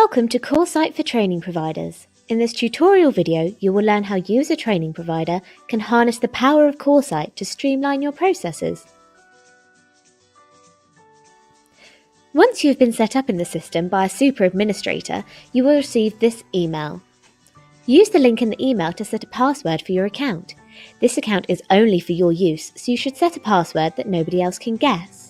Welcome to CourseSight for training providers. In this tutorial video, you will learn how you as a training provider can harness the power of CourseSight to streamline your processes. Once you have been set up in the system by a super administrator, you will receive this email. Use the link in the email to set a password for your account. This account is only for your use, so you should set a password that nobody else can guess.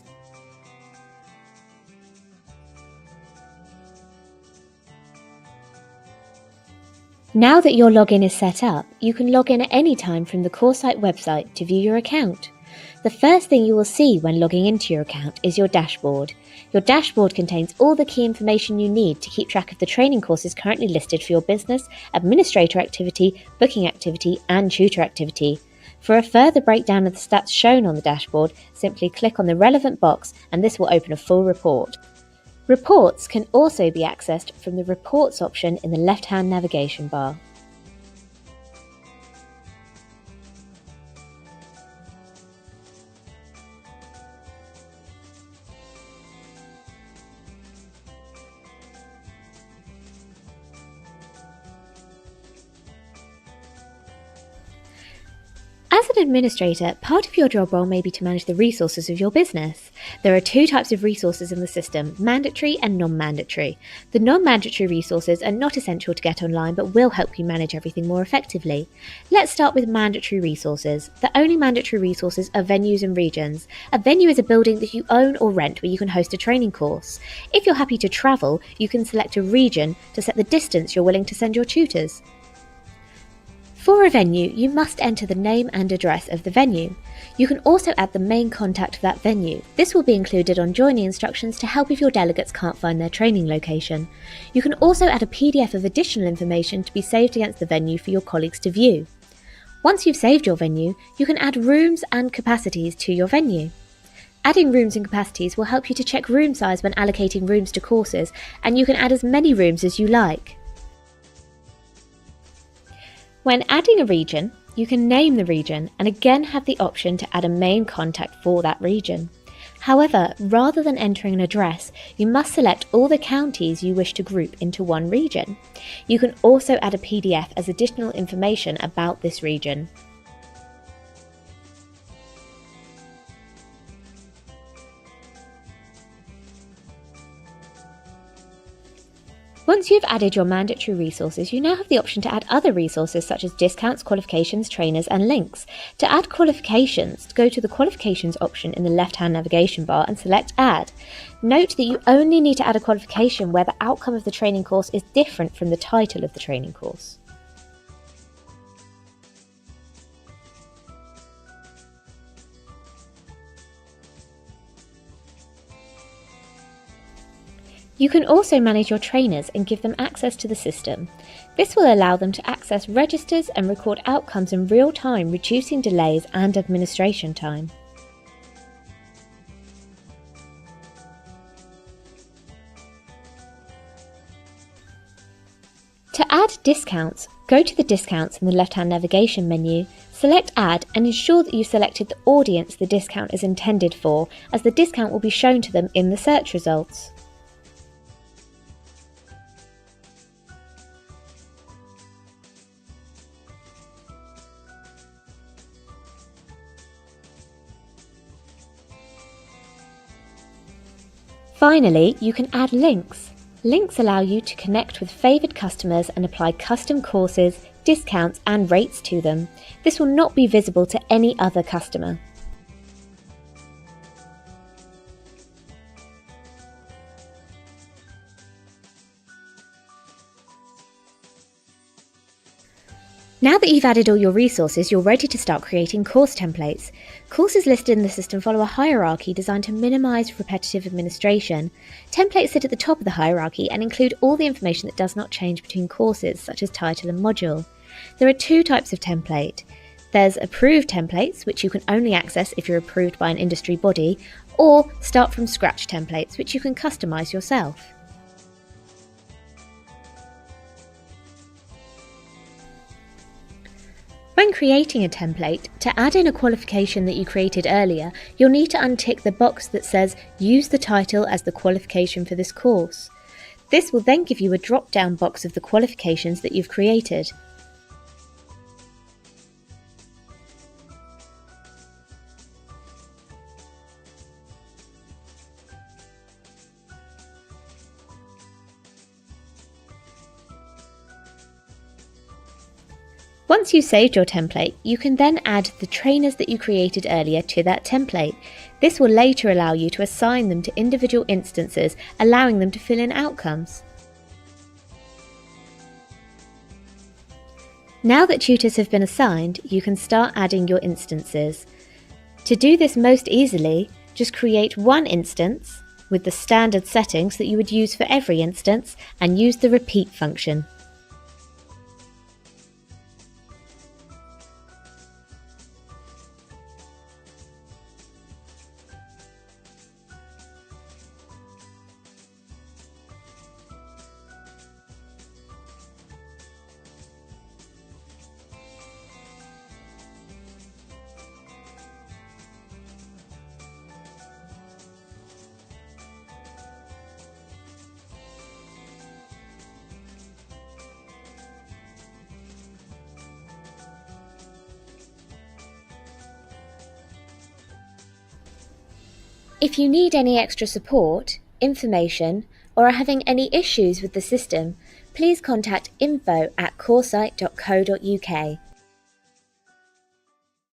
Now that your login is set up, you can log in at any time from the CourseSight website to view your account. The first thing you will see when logging into your account is your dashboard. Your dashboard contains all the key information you need to keep track of the training courses currently listed for your business, administrator activity, booking activity, and tutor activity. For a further breakdown of the stats shown on the dashboard, simply click on the relevant box and this will open a full report. Reports can also be accessed from the Reports option in the left-hand navigation bar. As an administrator, part of your job role may be to manage the resources of your business. There are two types of resources in the system, mandatory and non-mandatory. The non-mandatory resources are not essential to get online but will help you manage everything more effectively. Let's start with mandatory resources. The only mandatory resources are venues and regions. A venue is a building that you own or rent where you can host a training course. If you're happy to travel, you can select a region to set the distance you're willing to send your tutors. For a venue, you must enter the name and address of the venue. You can also add the main contact of that venue. This will be included on joining instructions to help if your delegates can't find their training location. You can also add a PDF of additional information to be saved against the venue for your colleagues to view. Once you've saved your venue, you can add rooms and capacities to your venue. Adding rooms and capacities will help you to check room size when allocating rooms to courses, and you can add as many rooms as you like. When adding a region, you can name the region and again have the option to add a main contact for that region. However, rather than entering an address, you must select all the counties you wish to group into one region. You can also add a PDF as additional information about this region. Once you've added your mandatory resources, you now have the option to add other resources such as discounts, qualifications, trainers, and links. To add qualifications, go to the Qualifications option in the left-hand navigation bar and select Add. Note that you only need to add a qualification where the outcome of the training course is different from the title of the training course. You can also manage your trainers and give them access to the system. This will allow them to access registers and record outcomes in real time, reducing delays and administration time. To add discounts, go to the Discounts in the left-hand navigation menu, select Add and ensure that you've selected the audience the discount is intended for, as the discount will be shown to them in the search results. Finally, you can add links. Links allow you to connect with favoured customers and apply custom courses, discounts and rates to them. This will not be visible to any other customer. Now that you've added all your resources, you're ready to start creating course templates. Courses listed in the system follow a hierarchy designed to minimise repetitive administration. Templates sit at the top of the hierarchy and include all the information that does not change between courses, such as title and module. There are two types of template. There's approved templates, which you can only access if you're approved by an industry body, or start from scratch templates, which you can customise yourself. When creating a template, to add in a qualification that you created earlier, you'll need to untick the box that says "Use the title as the qualification for this course." This will then give you a drop-down box of the qualifications that you've created. Once you've saved your template, you can then add the trainers that you created earlier to that template. This will later allow you to assign them to individual instances, allowing them to fill in outcomes. Now that tutors have been assigned, you can start adding your instances. To do this most easily, just create one instance with the standard settings that you would use for every instance and use the repeat function. If you need any extra support, information, or are having any issues with the system, please contact info@CourseSight.co.uk.